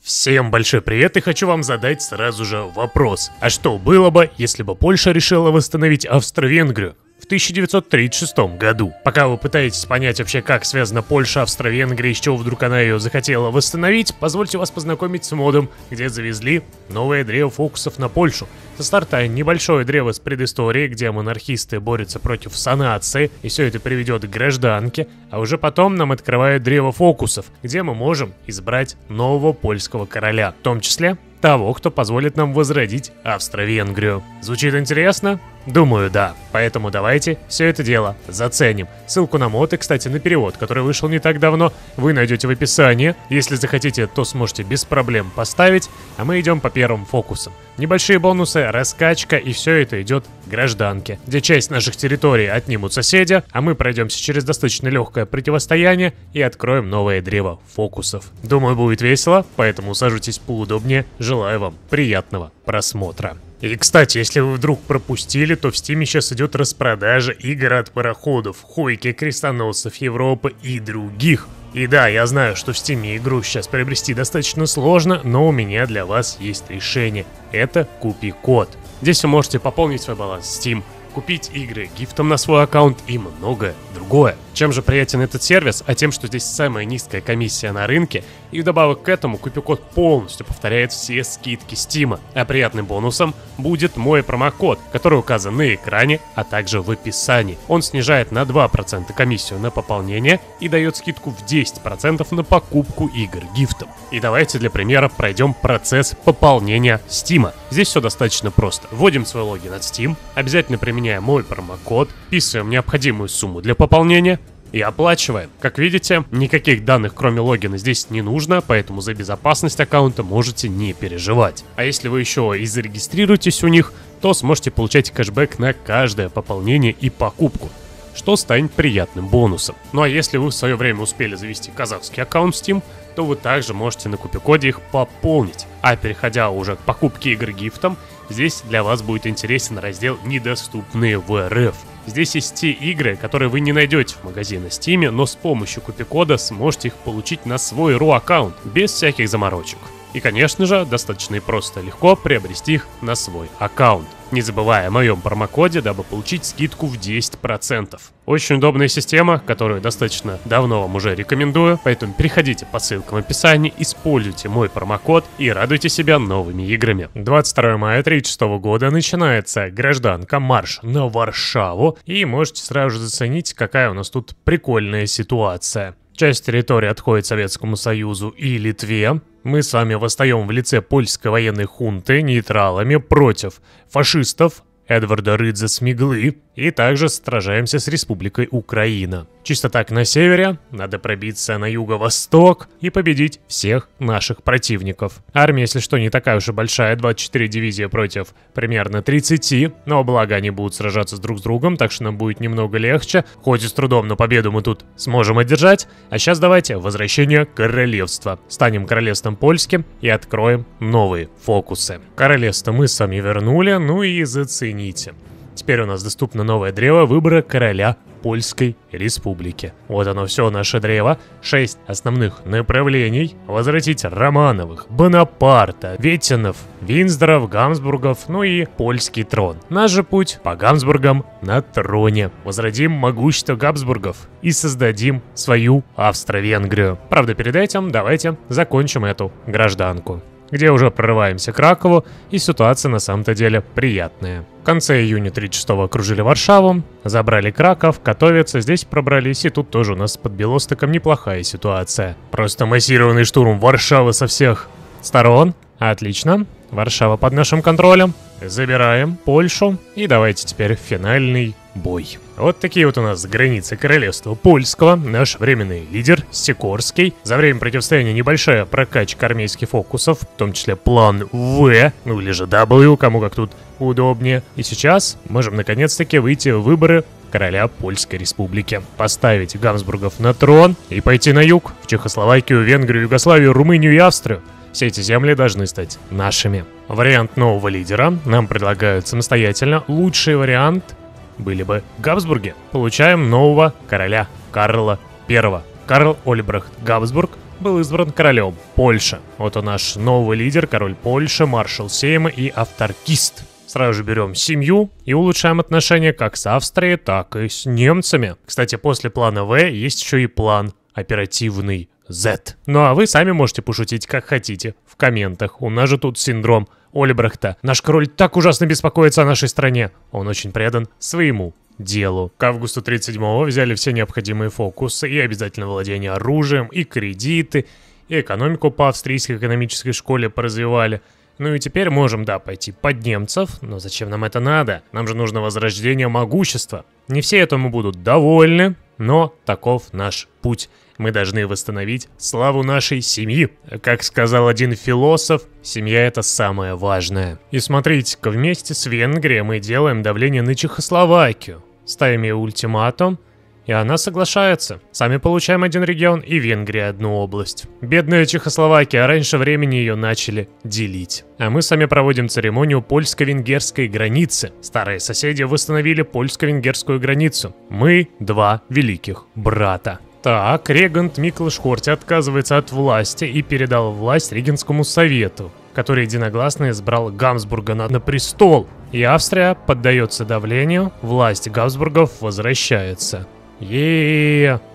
Всем большой привет и хочу вам задать сразу же вопрос. А что было бы, если бы Польша решила восстановить Австро-Венгрию в 1936 году? Пока вы пытаетесь понять вообще, как связана Польша, Австро-Венгрия, из чего вдруг она ее захотела восстановить, позвольте вас познакомить с модом, где завезли новое древо фокусов на Польшу. Со старта небольшое древо с предысторией, где монархисты борются против санации, и все это приведет к гражданке, а уже потом нам открывают древо фокусов, где мы можем избрать нового польского короля, в том числе того, кто позволит нам возродить Австро-Венгрию. Звучит интересно? Думаю, да. Поэтому давайте все это дело заценим. Ссылку на мод и, кстати, на перевод, который вышел не так давно, вы найдете в описании. Если захотите, то сможете без проблем поставить, а мы идем по первым фокусам. Небольшие бонусы, раскачка, и все это идет к гражданке, где часть наших территорий отнимут соседи, а мы пройдемся через достаточно легкое противостояние и откроем новое древо фокусов. Думаю, будет весело, поэтому саживайтесь поудобнее. Желаю вам приятного просмотра. И, кстати, если вы вдруг пропустили, то в Steam сейчас идет распродажа игр от пароходов, Хойки, Крестоносцев Европы и других. И да, я знаю, что в Steam игру сейчас приобрести достаточно сложно, но у меня для вас есть решение. Это Купи-код. Здесь вы можете пополнить свой баланс Steam, купить игры гифтом на свой аккаунт и многое другое. Чем же приятен этот сервис? А тем, что здесь самая низкая комиссия на рынке, и вдобавок к этому Купи-код полностью повторяет все скидки Steam. А приятным бонусом будет мой промокод, который указан на экране, а также в описании. Он снижает на 2% комиссию на пополнение и дает скидку в 10% на покупку игр гифтом. И давайте для примера пройдем процесс пополнения Steam. Здесь все достаточно просто. Вводим свой логин от Steam, обязательно применяем мой промокод, вписываем необходимую сумму для пополнения и оплачиваем. Как видите, никаких данных кроме логина здесь не нужно, поэтому за безопасность аккаунта можете не переживать. А если вы еще и зарегистрируетесь у них, то сможете получать кэшбэк на каждое пополнение и покупку, что станет приятным бонусом. Ну а если вы в свое время успели завести казахский аккаунт Steam, то вы также можете на Купи-коде их пополнить. А переходя уже к покупке игр гифтом, здесь для вас будет интересен раздел «Недоступные в РФ». Здесь есть те игры, которые вы не найдете в магазине Steam, но с помощью Купи-кода сможете их получить на свой RU-аккаунт, без всяких заморочек. И, конечно же, достаточно и просто легко приобрести их на свой аккаунт, не забывая о моем промокоде, дабы получить скидку в 10%. Очень удобная система, которую достаточно давно вам уже рекомендую, поэтому переходите по ссылкам в описании, используйте мой промокод и радуйте себя новыми играми. 22 мая 1936 года начинается гражданка, марш на Варшаву, и можете сразу же заценить, какая у нас тут прикольная ситуация. Часть территории отходит Советскому Союзу и Литве. Мы с вами восстаем в лице польской военной хунты нейтралами против фашистов Эдварда Рыдзе-Смиглы, и также сражаемся с Республикой Украина. Чисто так на севере надо пробиться на юго-восток и победить всех наших противников. Армия, если что, не такая уж и большая, 24 дивизии против примерно 30, но благо они будут сражаться друг с другом, так что нам будет немного легче. Хоть и с трудом, но победу мы тут сможем одержать. А сейчас давайте возвращение королевства. Станем королевством польским и откроем новые фокусы. Королевство мы с вами вернули, ну и зацените. Теперь у нас доступно новое древо выбора короля Польской Республики. Вот оно все, наше древо. 6 основных направлений. Возвратить Романовых, Бонапарта, Веттинов, Винздоров, Габсбургов, ну и польский трон. Наш же путь по Габсбургам на троне. Возродим могущество Габсбургов и создадим свою Австро-Венгрию. Правда, перед этим давайте закончим эту гражданку, где уже прорываемся к Кракову, и ситуация на самом-то деле приятная. В конце июня 1936-го окружили Варшаву, забрали Краков, Катовице, здесь пробрались, и тут тоже у нас под Белостоком неплохая ситуация. Просто массированный штурм Варшавы со всех сторон. Отлично, Варшава под нашим контролем. Забираем Польшу, и давайте теперь финальный бой. Вот такие вот у нас границы королевства польского. Наш временный лидер Сикорский. За время противостояния небольшая прокачка армейских фокусов, в том числе план В, ну или же W, кому как тут удобнее. И сейчас можем наконец-таки выйти в выборы короля Польской Республики. Поставить Габсбургов на трон и пойти на юг, в Чехословакию, Венгрию, Югославию, Румынию и Австрию. Все эти земли должны стать нашими. Вариант нового лидера нам предлагают самостоятельно. Лучший вариант были бы Габсбурги. Получаем нового короля Карла I. Карл Ольбрахт Габсбург был избран королем Польши. Вот он наш новый лидер, король Польши, маршал Сейма и авторкист. Сразу же берем семью и улучшаем отношения как с Австрией, так и с немцами. Кстати, после плана В есть еще и план оперативный Z. Ну а вы сами можете пошутить как хотите в комментах. У нас же тут синдром Ольбрахта. Наш король так ужасно беспокоится о нашей стране. Он очень предан своему делу. К августу 37-го взяли все необходимые фокусы и обязательно владение оружием, и кредиты, и экономику по австрийской экономической школе поразвивали. Ну и теперь можем, да, пойти под немцев, но зачем нам это надо? Нам же нужно возрождение могущества. Не все этому будут довольны, но таков наш путь. Мы должны восстановить славу нашей семьи. Как сказал один философ, семья — это самое важное. И смотрите-ка, вместе с Венгрией мы делаем давление на Чехословакию. Ставим ей ультиматум, и она соглашается. Сами получаем один регион, и Венгрия одну область. Бедная Чехословакия, раньше времени ее начали делить. А мы сами проводим церемонию польско-венгерской границы. Старые соседи восстановили польско-венгерскую границу. Мы два великих брата. Так, регент Миклаш Хорти отказывается от власти и передал власть Регенскому совету, который единогласно избрал Габсбурга на престол. И Австрия поддается давлению, власть Габсбургов возвращается.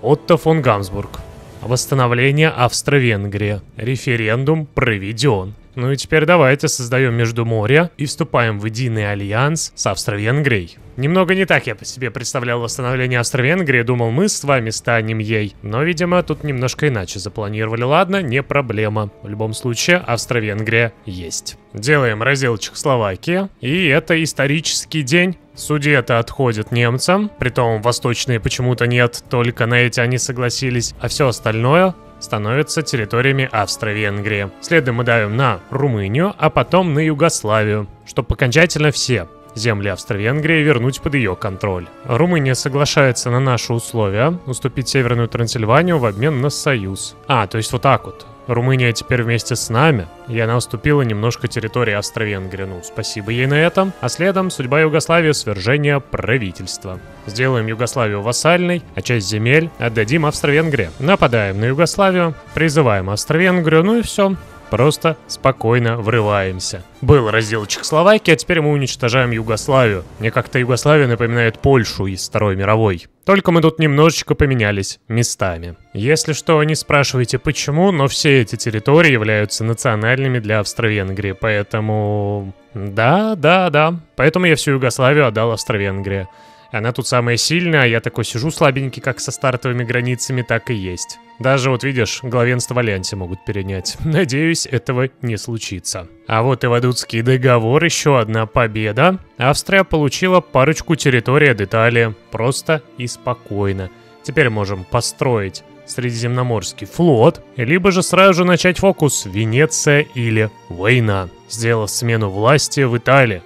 Отто фон Габсбург. Восстановление Австро-Венгрии. Референдум проведен. Ну и теперь давайте создаем Междуморье и вступаем в единый альянс с Австро-Венгрией. Немного не так я по себе представлял восстановление Австро-Венгрии, думал, мы с вами станем ей. Но, видимо, тут немножко иначе запланировали. Ладно, не проблема. В любом случае, Австро-Венгрия есть. Делаем раздел Чехословакии, и это исторический день. Судьи-то отходят немцам, притом восточные почему-то нет, только на эти они согласились, а все остальное становятся территориями Австро-Венгрии. Следом мы давим на Румынию, а потом на Югославию, чтобы окончательно все земли Австро-Венгрии вернуть под ее контроль. Румыния соглашается на наши условия уступить Северную Трансильванию в обмен на союз. То есть вот так вот. Румыния теперь вместе с нами, и она уступила немножко территории Австро-Венгрии. Ну, спасибо ей на этом. А следом судьба Югославии — свержение правительства. Сделаем Югославию вассальной, а часть земель отдадим Австро-Венгрии. Нападаем на Югославию, призываем Австро-Венгрию, ну и все. Просто спокойно врываемся. Был раздел Чехословакии, а теперь мы уничтожаем Югославию. Мне как-то Югославия напоминает Польшу из Второй мировой. Только мы тут немножечко поменялись местами. Если что, не спрашивайте почему, но все эти территории являются национальными для Австро-Венгрии, поэтому... Да. Поэтому я всю Югославию отдал Австро-Венгрии. Она тут самая сильная, а я такой сижу слабенький, как со стартовыми границами, так и есть. Даже вот видишь, главенство в Альянсе могут перенять. Надеюсь, этого не случится. А вот и Вадузский договор, еще одна победа. Австрия получила парочку территорий от Италии. Просто и спокойно. Теперь можем построить Средиземноморский флот, либо же сразу же начать фокус Венеция или война, сделав смену власти в Италии.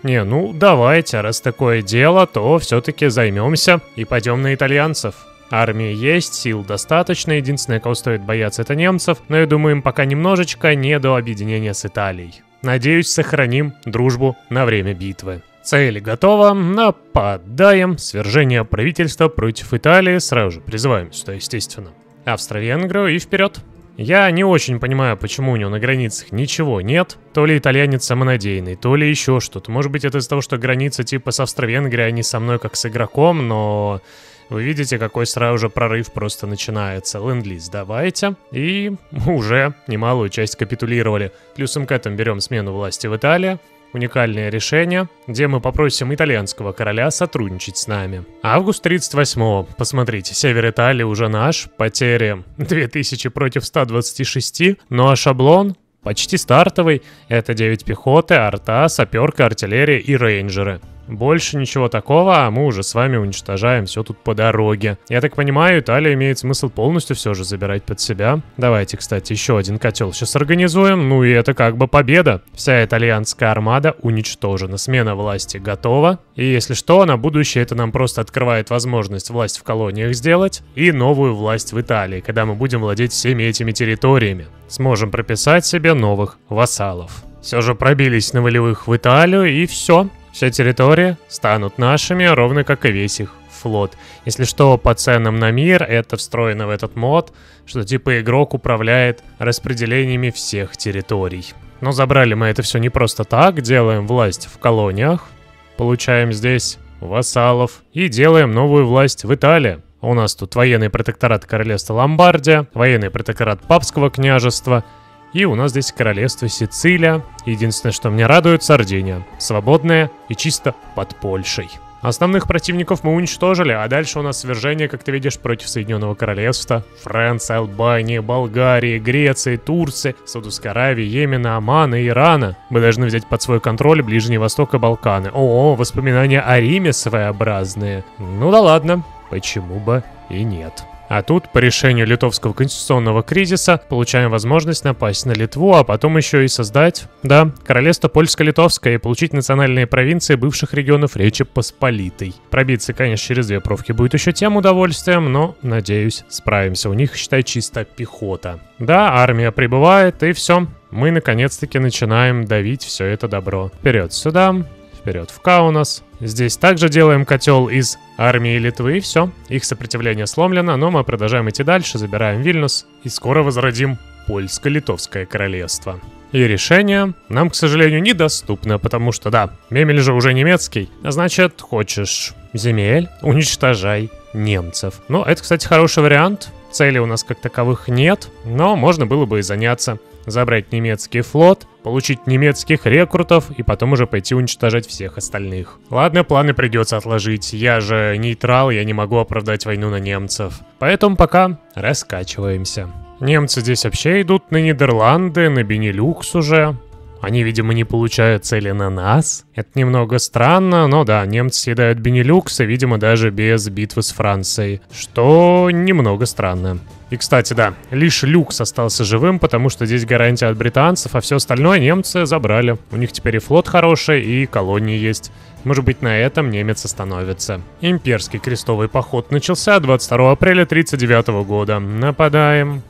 Давайте, раз такое дело, то все-таки займемся и пойдем на итальянцев. Армия есть, сил достаточно, единственное, кого стоит бояться, это немцев, но я думаю, им пока немножечко не до объединения с Италией. Надеюсь, сохраним дружбу на время битвы. Цель готова, нападаем, свержение правительства против Италии, сразу же призываем сюда, естественно, Австро-Венгрию и вперед. Я не очень понимаю, почему у него на границах ничего нет. То ли итальянец самонадеянный, то ли еще что-то. Может быть, это из-за того, что граница типа с Австро-Венгрией, а не со мной как с игроком, но... Вы видите, какой сразу же прорыв просто начинается. Ленд-лиз давайте. И уже немалую часть капитулировали. Плюсом к этому берем смену власти в Италии. Уникальное решение, где мы попросим итальянского короля сотрудничать с нами. Август 38-го. Посмотрите, север Италии уже наш. Потери 2000 против 126. Ну а шаблон почти стартовый. Это 9 пехоты, арта, саперка, артиллерия и рейнджеры. Больше ничего такого, а мы уже с вами уничтожаем все тут по дороге. Я так понимаю, Италия имеет смысл полностью все же забирать под себя. Давайте, кстати, еще один котел сейчас организуем. Ну и это как бы победа. Вся итальянская армада уничтожена. Смена власти готова. И если что, на будущее это нам просто открывает возможность власть в колониях сделать и новую власть в Италии, когда мы будем владеть всеми этими территориями. Сможем прописать себе новых вассалов. Все же пробились на волевых в Италию и все. Все территории станут нашими, ровно как и весь их флот. Если что, по ценам на мир, это встроено в этот мод, что типа игрок управляет распределениями всех территорий. Но забрали мы это все не просто так, делаем власть в колониях, получаем здесь вассалов и делаем новую власть в Италии. У нас тут военный протекторат королевства Ломбардия, военный протекторат Папского княжества, и у нас здесь королевство Сицилия. Единственное, что мне радует, Сардиния. Свободная и чисто под Польшей. Основных противников мы уничтожили, а дальше у нас свержение, как ты видишь, против Соединенного Королевства, Франции, Албании, Болгарии, Греции, Турции, Саудовской Аравии, Йемена, Омана, Ирана. Мы должны взять под свой контроль Ближний Восток и Балканы. О, воспоминания о Риме своеобразные. Ну да ладно, почему бы и нет. А тут, по решению литовского конституционного кризиса, получаем возможность напасть на Литву, а потом еще и создать, да, королевство польско-литовское и получить национальные провинции бывших регионов Речи Посполитой. Пробиться, конечно, через 2 провки будет еще тем удовольствием, но, надеюсь, справимся. У них, считай, чисто пехота. Да, армия прибывает, и все. Мы, наконец-таки, начинаем давить все это добро. Вперед сюда. Вперед в Каунас. Здесь также делаем котел из армии Литвы, и все. Их сопротивление сломлено, но мы продолжаем идти дальше, забираем Вильнюс, и скоро возродим Польско-Литовское королевство. И решение нам, к сожалению, недоступно, потому что, да, Мемель же уже немецкий, а значит, хочешь земель, уничтожай немцев. Ну, это, кстати, хороший вариант. Целей у нас как таковых нет, но можно было бы и заняться. Забрать немецкий флот, получить немецких рекрутов и потом уже пойти уничтожать всех остальных. Ладно, планы придется отложить. Я же нейтрал, я не могу оправдать войну на немцев. Поэтому пока раскачиваемся. Немцы здесь вообще идут на Нидерланды, на Бенилюкс уже. Они, видимо, не получают цели на нас. Это немного странно, но да, немцы съедают Бенилюкс, и, видимо, даже без битвы с Францией. Что немного странно. И, кстати, да, лишь Люкс остался живым, потому что здесь гарантия от британцев, а все остальное немцы забрали. У них теперь и флот хороший, и колонии есть. Может быть, на этом немец остановится. Имперский крестовый поход начался 22 апреля 1939 года. Нападаем,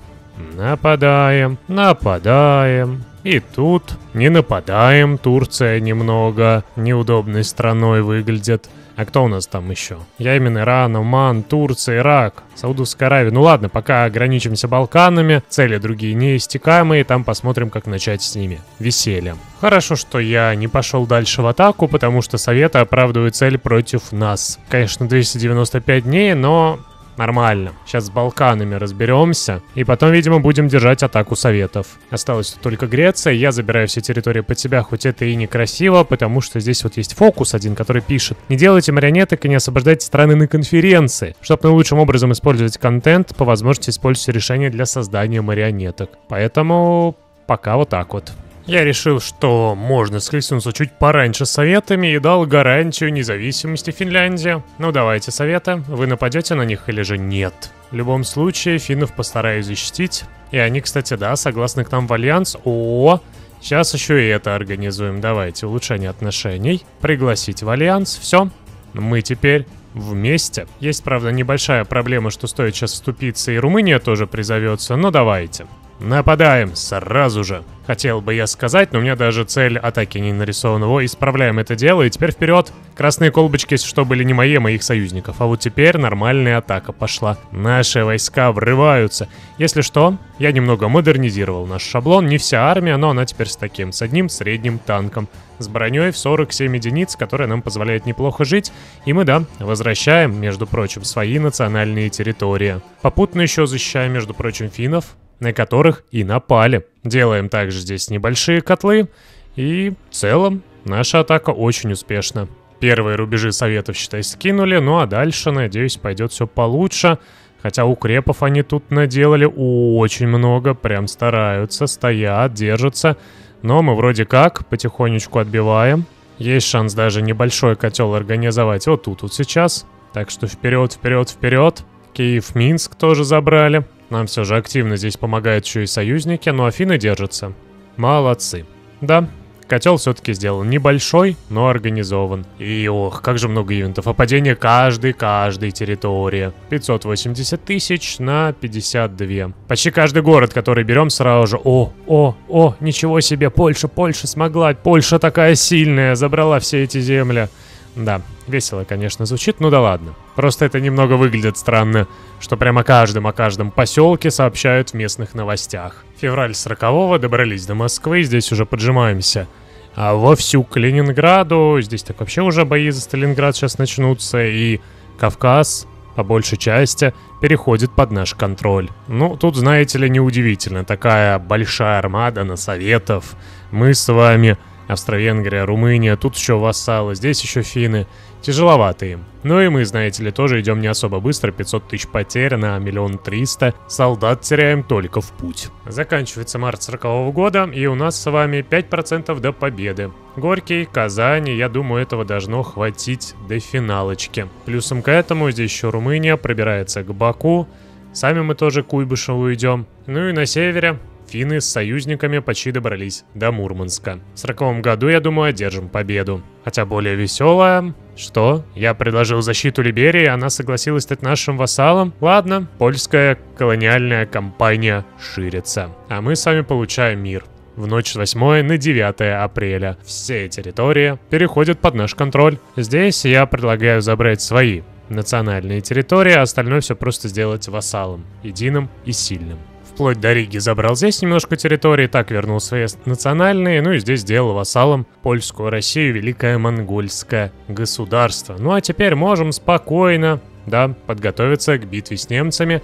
нападаем, нападаем. И тут не нападаем, Турция немного неудобной страной выглядит. А кто у нас там еще? Йемен, Иран, Оман, Турция, Ирак, Саудовская Аравия. Ну ладно, пока ограничимся Балканами, цели другие неистекаемые, там посмотрим, как начать с ними. Веселье. Хорошо, что я не пошел дальше в атаку, потому что Советы оправдывают цель против нас. Конечно, 295 дней, но... нормально. Сейчас с Балканами разберемся. И потом, видимо, будем держать атаку Советов. Осталась тут только Греция. Я забираю все территории под себя, хоть это и некрасиво, потому что здесь вот есть фокус один, который пишет: не делайте марионеток и не освобождайте страны на конференции. Чтобы наилучшим образом использовать контент, по возможности используйте решение для создания марионеток. Поэтому пока вот так вот. Я решил, что можно схлестнуться чуть пораньше с Советами и дал гарантию независимости Финляндии. Ну давайте, Советы, вы нападете на них или же нет? В любом случае, финнов постараюсь защитить. И они, кстати, да, согласны к нам в альянс. О, сейчас еще и это организуем. Давайте, улучшение отношений. Пригласить в альянс. Все, мы теперь вместе. Есть, правда, небольшая проблема, что стоит сейчас вступиться, и Румыния тоже призовется, но давайте. Нападаем сразу же. Хотел бы я сказать, но у меня даже цель атаки не нарисована. Во, исправляем это дело, и теперь вперед. Красные колбочки, что были не мои, а моих союзников. А вот теперь нормальная атака пошла. Наши войска врываются. Если что, я немного модернизировал наш шаблон. Не вся армия, но она теперь с таким, с одним средним танком. С броней в 47 единиц, которая нам позволяет неплохо жить. И мы, да, возвращаем, между прочим, свои национальные территории. Попутно еще защищаем, между прочим, финнов, на которых и напали. Делаем также здесь небольшие котлы, и в целом наша атака очень успешна. Первые рубежи Советов, считай, скинули, ну а дальше, надеюсь, пойдет все получше. Хотя укрепов они тут наделали очень много, прям стараются, стоят, держатся. Но мы вроде как потихонечку отбиваем. Есть шанс даже небольшой котел организовать вот тут вот сейчас. Так что вперед, вперед, вперед. Киев, Минск тоже забрали. Нам все же активно здесь помогают еще и союзники, но Афины держатся. Молодцы. Да, котел все-таки сделан небольшой, но организован. И ох, как же много ивентов. А падение каждой территории. 580 тысяч на 52. Почти каждый город, который берем, сразу же. О, ничего себе, Польша смогла. Польша такая сильная, забрала все эти земли. Да, весело, конечно, звучит, ну да ладно. Просто это немного выглядит странно, что прямо о каждом поселке сообщают в местных новостях. Февраль 40-го, добрались до Москвы, здесь уже поджимаемся вовсю к Ленинграду. Здесь так вообще уже бои за Сталинград сейчас начнутся, и Кавказ, по большей части, переходит под наш контроль. Ну, тут, знаете ли, неудивительно. Такая большая армада на советов. Мы с вами, Австро-Венгрия, Румыния, тут еще вассалы, здесь еще финны. Тяжеловато им. Ну и мы, знаете ли, тоже идем не особо быстро. 500 тысяч потерь на 1 300 000. Солдат теряем только в путь. Заканчивается март 40-го года, и у нас с вами 5% до победы. Горький, Казань, я думаю, этого должно хватить до финалочки. Плюсом к этому здесь еще Румыния пробирается к Баку. Сами мы тоже к Куйбышеву идем. Ну и на севере финны с союзниками почти добрались до Мурманска. В 40-м году, я думаю, одержим победу. Хотя более веселая, что я предложил защиту Либерии, она согласилась стать нашим вассалом. Ладно, польская колониальная кампания ширится. А мы с вами получаем мир. В ночь с 8 на 9 апреля. Все территории переходят под наш контроль. Здесь я предлагаю забрать свои национальные территории, а остальное все просто сделать вассалом. Единым и сильным. Вплоть до Риги забрал здесь немножко территории, так вернул свои национальные, ну и здесь сделал вассалом польскую Россию, Великое Монгольское государство. Ну а теперь можем спокойно, да, подготовиться к битве с немцами,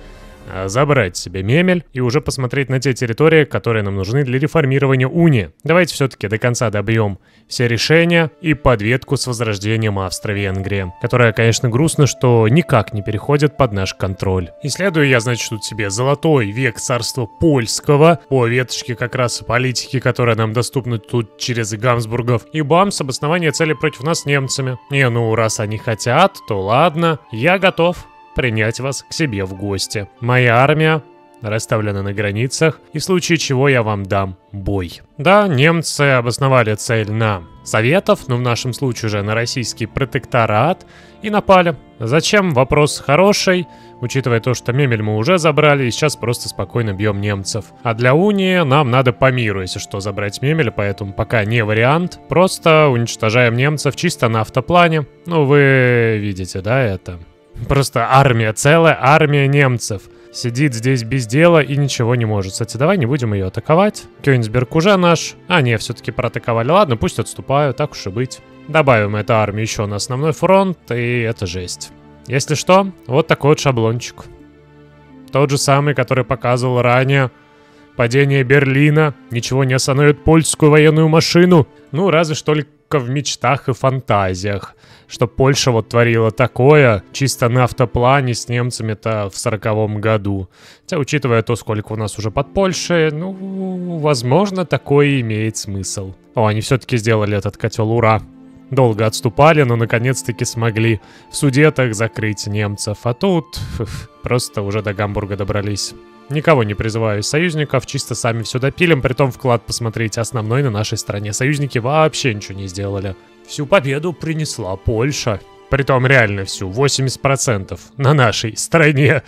забрать себе Мемель и уже посмотреть на те территории, которые нам нужны для реформирования унии. Давайте все-таки до конца добьем все решения и подветку с возрождением Австро-Венгрии, которая, конечно, грустно, что никак не переходит под наш контроль. Исследую я, значит, тут себе золотой век царства польского, по веточке как раз политики, которая нам доступна тут через Габсбургов, и бамс, обоснование цели против нас немцами. Не, ну раз они хотят, то ладно, я готов принять вас к себе в гости. Моя армия расставлена на границах, и в случае чего я вам дам бой. Да, немцы обосновали цель на Советов, но в нашем случае уже на российский протекторат, и напали. Зачем? Вопрос хороший, учитывая то, что Мемель мы уже забрали, и сейчас просто спокойно бьем немцев. А для унии нам надо по миру, если что, забрать Мемель, поэтому пока не вариант. Просто уничтожаем немцев чисто на автоплане. Ну, вы видите, да, это? Просто армия, целая армия немцев. Сидит здесь без дела и ничего не может. Кстати, давай не будем ее атаковать. Кёнигсберг уже наш. А, не, все-таки проатаковали. Ладно, пусть отступают, так уж и быть. Добавим эту армию еще на основной фронт, и это жесть. Если что, вот такой вот шаблончик. Тот же самый, который показывал ранее. Падение Берлина. Ничего не остановит польскую военную машину. Ну, разве что только в мечтах и фантазиях. Что Польша вот творила такое, чисто на автоплане с немцами-то в 40-м году. Хотя, учитывая то, сколько у нас уже под Польшей, ну, возможно, такое имеет смысл. О, они все-таки сделали этот котел, ура. Долго отступали, но наконец-таки смогли в Судетах закрыть немцев. А тут просто уже до Гамбурга добрались. Никого не призываю из союзников, чисто сами все допилим. Притом вклад, посмотрите, основной на нашей стороне. Союзники вообще ничего не сделали. Всю победу принесла Польша. Притом реально всю, 80% на нашей стороне.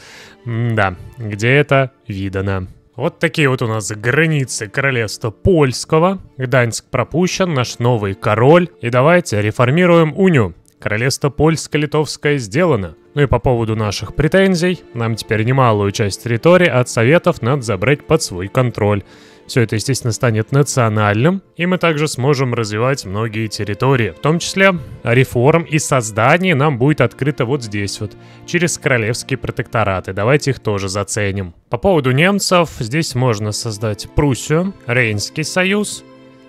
Да, где это видано. Вот такие вот у нас границы королевства польского. Гданьск пропущен, наш новый король. И давайте реформируем унию. Королевство польско-литовское сделано. Ну и по поводу наших претензий, нам теперь немалую часть территории от советов надо забрать под свой контроль. Все это, естественно, станет национальным, и мы также сможем развивать многие территории. В том числе реформ и создание нам будет открыто вот здесь вот, через королевские протектораты. Давайте их тоже заценим. По поводу немцев, здесь можно создать Пруссию, Рейнский союз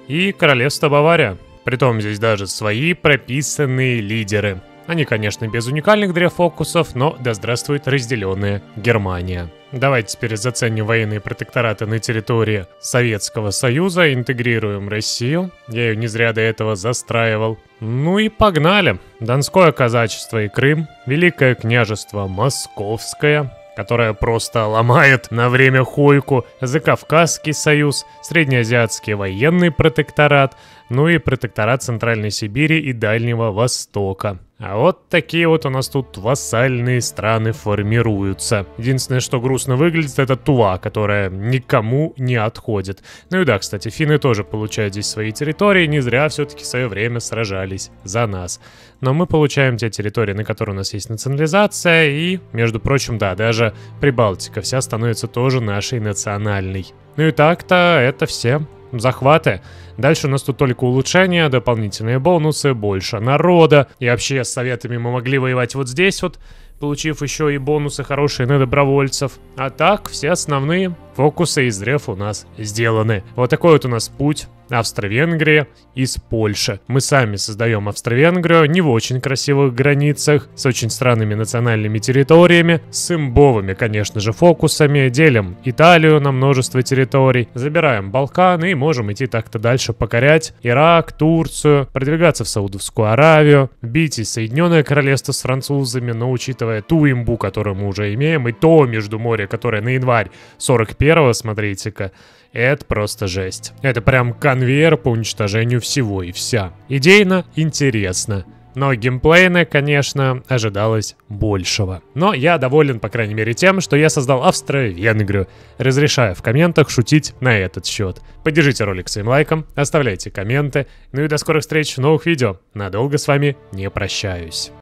и королевство Бавария. Притом здесь даже свои прописанные лидеры. Они, конечно, без уникальных древфокусов, но да здравствует разделенная Германия. Давайте теперь заценим военные протектораты на территории Советского Союза, интегрируем Россию. Я ее не зря до этого застраивал. Ну и погнали. Донское казачество и Крым, Великое княжество Московское, которая просто ломает на время Хойку, Закавказский союз, Среднеазиатский военный протекторат, ну и протекторат Центральной Сибири и Дальнего Востока. А вот такие вот у нас тут вассальные страны формируются. Единственное, что грустно выглядит, это Тува, которая никому не отходит. Ну и да, кстати, финны тоже получают здесь свои территории, не зря все-таки в свое время сражались за нас. Но мы получаем те территории, на которые у нас есть национализация, и, между прочим, да, даже Прибалтика вся становится тоже нашей национальной. Ну и так-то это все захваты. Дальше у нас тут только улучшения, дополнительные бонусы, больше народа. И вообще с советами мы могли воевать вот здесь вот, получив еще и бонусы хорошие на добровольцев. А так, все основные фокусы из древ у нас сделаны. Вот такой вот у нас путь. Австро-Венгрия из Польши. Мы сами создаем Австро-Венгрию не в очень красивых границах, с очень странными национальными территориями, с имбовыми, конечно же, фокусами, делим Италию на множество территорий, забираем Балканы и можем идти так-то дальше покорять Ирак, Турцию, продвигаться в Саудовскую Аравию, бить и Соединенное Королевство с французами, но учитывая ту имбу, которую мы уже имеем, и то Междуморье, которое на январь 41-го, смотрите-ка, это просто жесть. Это прям конвейер по уничтожению всего и вся. Идейно интересно. Но геймплейно, конечно, ожидалось большего. Но я доволен, по крайней мере, тем, что я создал Австро-Венгрию. Разрешаю в комментах шутить на этот счет. Поддержите ролик своим лайком, оставляйте комменты. Ну и до скорых встреч в новых видео. Надолго с вами не прощаюсь.